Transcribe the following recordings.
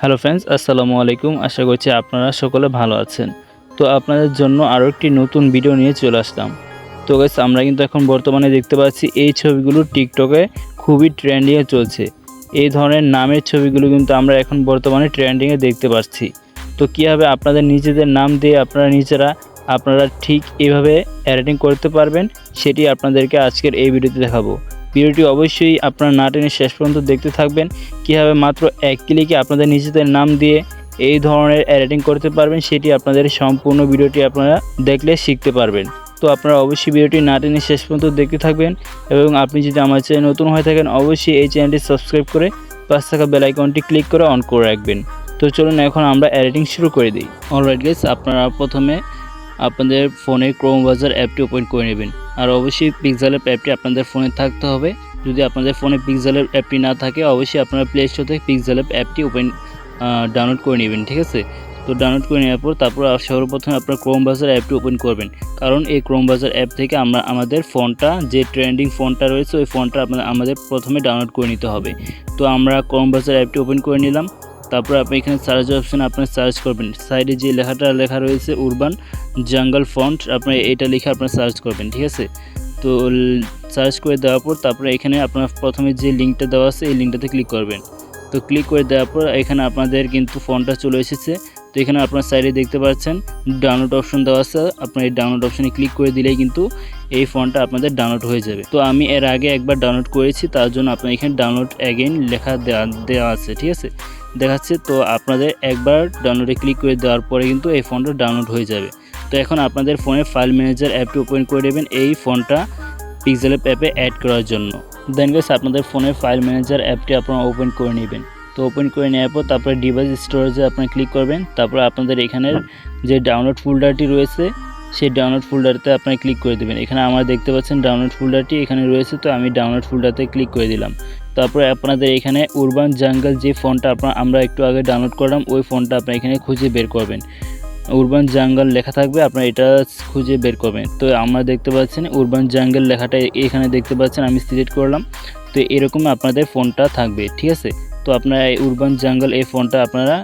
Hello friends, আসসালামু আলাইকুম। আশা করছি আপনারা সকলে ভালো আছেন। তো আপনাদের জন্য আরও একটি নতুন ভিডিও নিয়ে চলে আসলাম। তো গাইস, আমরা কিন্তু এখন বর্তমানে দেখতে পাচ্ছি এই ছবিগুলো টিকটকে খুবই ট্রেন্ডিংয়ে চলছে। এই ধরনের নামের ছবিগুলো কিন্তু আমরা এখন বর্তমানে ট্রেন্ডিংয়ে দেখতে পাচ্ছি। তো কীভাবে আপনাদের নিজেদের নাম দিয়ে আপনারা ঠিক এভাবে এডিটিং করতে পারবেন, সেটি আপনাদেরকে আজকের এই ভিডিওতে দেখাবো। ভিডিওটি অবশ্যই আপনারা না টেনে শেষ পর্যন্ত দেখতে থাকবেন। কীভাবে মাত্র এক ক্লিকে আপনাদের নিজেদের নাম দিয়ে এই ধরনের এডিটিং করতে পারবেন, সেটি আপনাদের সম্পূর্ণ ভিডিওটি আপনারা দেখলে শিখতে পারবেন। তো আপনারা অবশ্যই ভিডিওটি না টেনে শেষ পর্যন্ত দেখতে থাকবেন, এবং আপনি যদি আমার চ্যানেলে নতুন হয়ে থাকেন অবশ্যই এই চ্যানেলটি সাবস্ক্রাইব করে পাশে থাকা বেল আইকনটি ক্লিক করে অন করে রাখবেন। তো চলুন এখন আমরা এডিটিং শুরু করে দিই। অলরাইট গাইস, আপনারা প্রথমে আপনাদের ফোনে ক্রোম ব্রাউজার অ্যাপটি ওপেন করে নেবেন। আর অবশ্যই পিক্সেলের অ্যাপটি আপনাদের ফোনে থাকতে হবে। যদি আপনাদের ফোনে পিক্সেলের অ্যাপটি না থাকে অবশ্যই আপনারা প্লে স্টোর থেকে পিক্সেলের অ্যাপটি ডাউনলোড করে নেবেন, ঠিক আছে। তো ডাউনলোড করে নেওয়ার পর তারপর সর্বপ্রথমে আপনার ক্রোম ব্রাউজার অ্যাপটি ওপেন করবেন, কারণ এই ক্রোম ব্রাউজার অ্যাপ থেকে আমাদের ফোনটা যে ট্রেন্ডিং ফোনটা রয়েছে ওই ফোনটা আমাদের প্রথমে ডাউনলোড করে নিতে হবে। তো আমরা ক্রোম ব্রাউজার অ্যাপটি ওপেন করে নিলাম। তারপর আপনি এখানে সার্চ অপশানে আপনার সার্চ করবেন, সাইডে যে লেখা রয়েছে উরবান জাঙ্গল ফন্ট, আপনার এটা লিখে আপনার সার্চ করবেন, ঠিক আছে। তো সার্চ করে দেওয়ার পর তারপরে এখানে আপনার প্রথমে যে লিঙ্কটা দেওয়া আছে এই লিঙ্কটাতে ক্লিক করবেন। তো ক্লিক করে দেওয়ার পর এখানে আপনাদের কিন্তু ফোনটা চলে এসেছে। তো এখানে আপনার সাইডে দেখতে পাচ্ছেন ডাউনলোড অপশন দেওয়া আছে, আপনার এই ডাউনলোড অপশানে ক্লিক করে দিলেই কিন্তু এই ফোনটা আপনাদের ডাউনলোড হয়ে যাবে। তো আমি এর আগে একবার ডাউনলোড করেছি, তার জন্য আপনার এখানে ডাউনলোড অ্যাগেইন লেখা দেওয়া আছে, ঠিক আছে, দেখাচ্ছে। তো আপনাদের একবার ডাউনলোডে ক্লিক করে দেওয়ার পরে কিন্তু এই ফোনটা ডাউনলোড হয়ে যাবে। তো এখন আপনাদের ফোনে ফাইল ম্যানেজার অ্যাপটি ওপেন করে দেবেন এই ফোনটা পিক্সেলেব অ্যাপে অ্যাড করার জন্য। দেন গাইস, আপনাদের ফোনের ফাইল ম্যানেজার অ্যাপটি আপনারা ওপেন করে নেবেন। তো ওপেন করে নেওয়ার পর তারপরে ডিভাইস স্টোরেজে আপনারা ক্লিক করবেন। তারপর আপনাদের এখানের যে ডাউনলোড ফোল্ডারটি রয়েছে সেই ডাউনলোড ফোল্ডারতে আপনারা ক্লিক করে দেবেন। এখানে আমরা দেখতে পাচ্ছেন ডাউনলোড ফোল্ডারটি এখানে রয়েছে, তো আমি ডাউনলোড ফোল্ডারতে ক্লিক করে দিলাম। তারপরে আপনাদের এখানে উরবান জাঙ্গল যে ফোনটা আমরা একটু আগে ডাউনলোড করলাম ওই ফোনটা আপনারা এখানে খুঁজে বের করবেন। উরবান জাঙ্গল লেখা থাকবে, আপনারা এটা খুঁজে বের করবেন। তো আমরা দেখতে পাচ্ছেন উরবান জাঙ্গল লেখাটা এখানে দেখতে পাচ্ছেন, আমি সিলেক্ট করলাম। তো এরকম আপনাদের ফোনটা থাকবে, ঠিক আছে। তো আপনারা এই উরবান জাঙ্গল এই ফোনটা আপনারা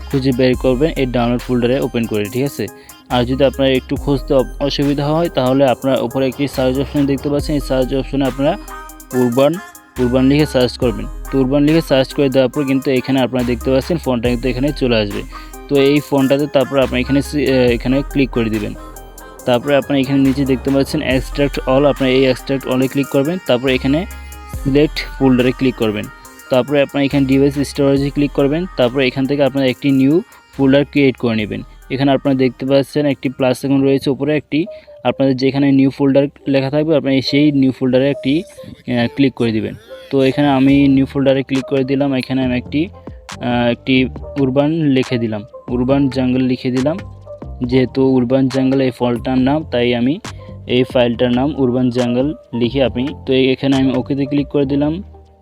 খুঁজে বের করবেন এই ডাউনলোড ফোল্ডারে ওপেন করে, ঠিক আছে। আর যদি আপনারা একটু খুঁজতে অসুবিধা হয় তাহলে আপনারা উপরে একটি সার্চ অপশন দেখতে পাচ্ছেন, এই সার্চ অপশনে আপনারা উরবান লিখে সার্চ করবেন। তো উরবান লিখে সার্চ করে দেওয়ার পর কিন্তু এখানে আপনারা দেখতে পাচ্ছেন ফোনটা কিন্তু এখানে চলে আসবে। তো এই ফোনটাতে তারপর আপনি এখানে ক্লিক করে দিবেন। তারপরে আপনি এখানে নিচে দেখতে পাচ্ছেন এক্সট্রাক্ট অল, আপনার এই এক্সট্রাক্ট অলে ক্লিক করবেন। তারপরে এখানে সিলেক্ট ফোল্ডারে ক্লিক করবেন। তারপরে আপনার এখানে ডিভাইস স্টোরেজে ক্লিক করবেন। তারপরে এখান থেকে আপনারা একটি নিউ ফোল্ডার ক্রিয়েট করে নেবেন। এখানে আপনারা দেখতে পাচ্ছেন একটি প্লাস আইকন রয়েছে উপরে, একটি আপনাদের যেখানে নিউ ফোল্ডার লেখা থাকবে আপনি সেই নিউ ফোল্ডারে একটি ক্লিক করে দিবেন। তো এখানে আমি নিউ ফোল্ডারে ক্লিক করে দিলাম। এখানে আমি একটি উরবান লিখে দিলাম, উরবান জাঙ্গল লিখে দিলাম। যেহেতু উরবান জাঙ্গল এই ফলটার নাম, তাই আমি এই ফাইলটার নাম উরবান জাঙ্গল লিখে তো এখানে আমি ওকেতে ক্লিক করে দিলাম।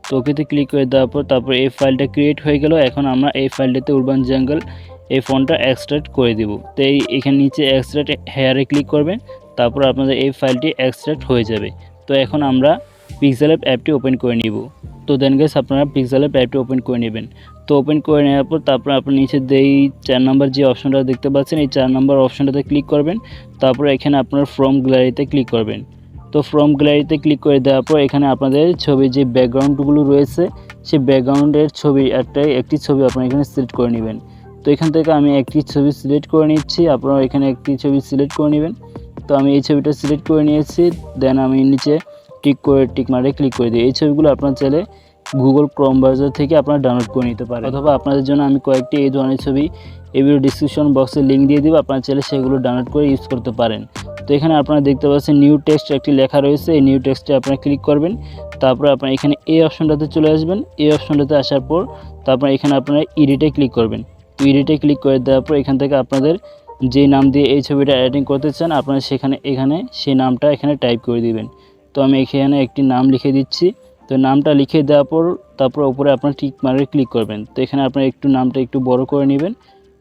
তো ওকেতে ক্লিক করে দেওয়ার পর তারপর এই ফাইলটা ক্রিয়েট হয়ে গেল। এখন আমরা এই ফাইলটাতে উরবান জাঙ্গল এই ফোনটা এক্সট্রাক্ট করে দেব। তো এখানে নিচে এক্সট্রাক্ট হেয়ারে ক্লিক করবেন। তারপর আপনাদের এই ফাইলটি এক্সট্রাক্ট হয়ে যাবে। তো এখন আমরা পিক্সেলেব অ্যাপটি ওপেন করে নিব। তো দেন গাইস, আপনারা পিক্সেলেব অ্যাপটি ওপেন করে নেবেন। তো ওপেন করে নেওয়ার পর তারপর আপনি নিচে এই 4 নম্বর যে অপশনটা দেখতে পাচ্ছেন এই 4 নম্বর অপশনটাতে ক্লিক করবেন। তারপর এখানে আপনার ফ্রম গ্যালারিতে ক্লিক করবেন। তো ফ্রম গ্যালারিতে ক্লিক করে দেওয়ার পর এখানে আপনাদের ছবির যে ব্যাকগ্রাউন্ডগুলো রয়েছে সেই ব্যাকগ্রাউন্ডের ছবি একটি ছবি আপনারা এখানে সিলেক্ট করে নেবেন। তো এখান থেকে আমি একটি ছবি সিলেক্ট করে নিচ্ছি, আপনারা এখানে একটি ছবি সিলেক্ট করে নেবেন। তো আমি এই ছবিটা সিলেক্ট করে নিয়েছি। দেন আমি নিচে টিক মারে ক্লিক করে দিই। এই ছবিগুলো আপনার চাইলে গুগল ক্রোম ব্রাউজার থেকে আপনারা ডাউনলোড করে নিতে পারেন, অথবা আপনাদের জন্য আমি কয়েকটি এই ধরনের ছবি এই ভিডিও ডিসক্রিপশন বক্সে লিঙ্ক দিয়ে দেবো, আপনারা চাইলে সেগুলো ডাউনলোড করে ইউজ করতে পারেন। তো এখানে আপনারা দেখতে পাচ্ছেন নিউ টেক্সট একটি লেখা রয়েছে, এই নিউ টেক্সটে আপনারা ক্লিক করবেন। তারপর আপনারা এখানে এই অপশনটাতে চলে আসবেন। এই অপশনটাতে আসার পর তারপর এখানে আপনারা এডিটে ক্লিক করবেন। তো এডিটে ক্লিক করে দেওয়ার পর এখান থেকে আপনাদের যে নাম দিয়ে এই ছবিটা এডিটিং করতে চান আপনারা এখানে সেই নামটা এখানে টাইপ করে দিবেন। তো আমি এখানে একটি নাম লিখে দিচ্ছি। তো নামটা লিখে দেওয়ার পর তারপর উপরে আপনার টিক মারে ক্লিক করবেন। তো এখানে আপনারা নামটা একটু বড় করে নেবেন,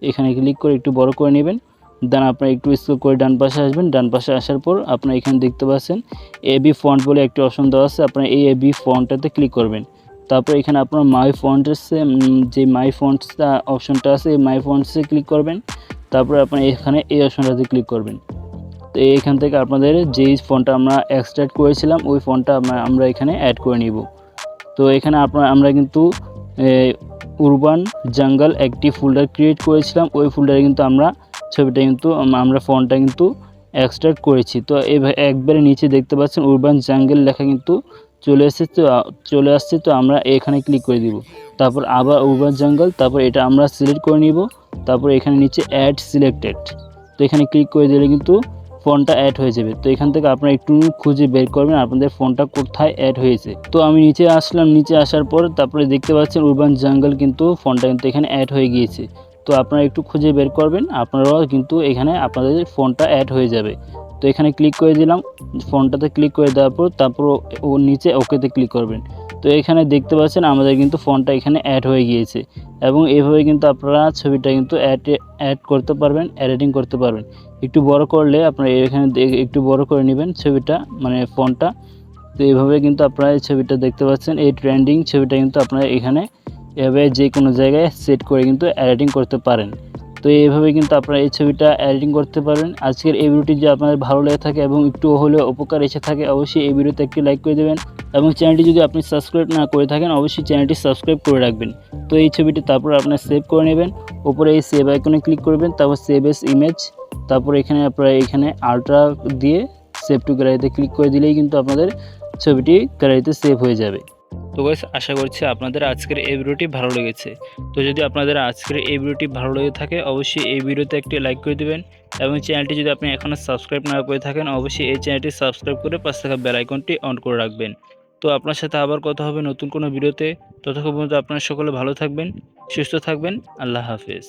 এখানে ক্লিক করে একটু বড় করে নেবেন। দেন আপনারা একটু স্ক্রল করে ডান পাশে আসবেন। ডান পাশে আসার পর আপনারা এখানে দেখতে পাচ্ছেন এবি ফন্ট বলে একটি অপশন দেওয়া আছে, আপনারা এই এবি ফন্টটাতে ক্লিক করবেন। তারপর এখানে আপনার মাই ফন্টসে যে মাই ফন্টসটা অপশনটা আছে এই মাই ফন্টসে ক্লিক করবেন। তারপরে আপনি এখানে এই অপশনটাতে ক্লিক করবেন। তো এইখান থেকে আপনাদের যেই ফন্টটা আমরা এক্সট্রাক্ট করেছিলাম ওই ফন্টটা আমরা এখানে অ্যাড করে নিব। তো এখানে আমরা কিন্তু উরবান জঙ্গল একটি ফোল্ডার ক্রিয়েট করেছিলাম, ওই ফোল্ডারে কিন্তু আমরা ছবিটা কিন্তু আমরা ফন্টটা কিন্তু এক্সট্রাক্ট করেছি। তো একবারে নিচে দেখতে পাচ্ছেন উরবান জঙ্গল লেখা কিন্তু চলে আসছে। তো আমরা এখানে ক্লিক করে দিব। তারপর আবার উরবান জঙ্গল, তারপর এটা আমরা সিলেক্ট করে নিব। তারপর এখানে নিচে অ্যাড সিলেক্টেড, তো এখানে ক্লিক করে দিলে কিন্তু ফোনটা অ্যাড হয়ে যাবে। তো এখান থেকে আপনারা একটু খুঁজে বের করবেন আপনাদের ফোনটা কোথায় অ্যাড হয়েছে। তো আমি নিচে আসলাম, নিচে আসার পর তারপরে দেখতে পাচ্ছেন উরবান জঙ্গল কিন্তু ফোনটা কিন্তু এখানে অ্যাড হয়ে গিয়েছে। তো আপনারা একটু খুঁজে বের করবেন, আপনারাও কিন্তু এখানে আপনাদের ফোনটা অ্যাড হয়ে যাবে। তো এখানে ক্লিক করে দিলাম, ফোনটাতে ক্লিক করে দেওয়ার পর তারপর ও নিচে ওকেতে ক্লিক করবেন। তো এখানে দেখতে পাচ্ছেন আমাদের কিন্তু ফোনটা এখানে অ্যাড হয়ে গিয়েছে এবং এইভাবে কিন্তু আপনারা ছবিটা কিন্তু অ্যাড করতে পারবেন, এডিটিং করতে পারবেন। একটু বড় করলে আপনারা এখানে একটু বড় করে নেবেন ছবিটা, মানে ফন্টটা। তো এইভাবে কিন্তু আপনারা এই ছবিটা দেখতে পাচ্ছেন, এই ট্রেন্ডিং ছবিটা কিন্তু আপনারা এখানে এভাবে যে কোনো জায়গায় সেট করে কিন্তু এডিটিং করতে পারেন। তো এইভাবে কিন্তু আপনারা এই ছবিটা এডিটিং করতে পারবেন। আজকের এই ভিডিওটি যদি আপনাদের ভালো লেগে থাকে এবং একটু হলেও উপকার এসে থাকে অবশ্যই এই ভিডিওতে একটি লাইক করে দেবেন এবং চ্যানেলটি যদি আপনি সাবস্ক্রাইব না করে থাকেন অবশ্যই চ্যানেলটি সাবস্ক্রাইব করে রাখবেন। তো এই ছবিটি তারপর আপনারা সেভ করে নেবেন, উপরে এই সেভ আইকনে ক্লিক করবেন, তারপর সেভ এস ইমেজ, তারপর এখানে আপনারা এখানে আল্ট্রা দিয়ে সেভ টু গ্যালারিতে ক্লিক করে দিলেই কিন্তু আপনাদের ছবিটি গ্যালারিতে সেভ হয়ে যাবে। তো গাইস আশা করছি আপনাদের আজকের এই ভিডিওটি ভালো লেগেছে। তো যদি আপনাদের আজকের এই ভিডিওটি ভালো লেগে থাকে অবশ্যই এই ভিডিওতে একটি লাইক করে দিবেন এবং চ্যানেলটি যদি আপনি এখনও সাবস্ক্রাইব না করে থাকেন অবশ্যই এই চ্যানেলটি সাবস্ক্রাইব করে পাশে থাকা বেল আইকনটি অন করে রাখবেন। তো আপনার সাথে আবার কথা হবে নতুন কোনো ভিডিওতে। ততক্ষণ পর্যন্ত আপনারা সকলে ভালো থাকবেন, সুস্থ থাকবেন। আল্লাহ হাফেজ।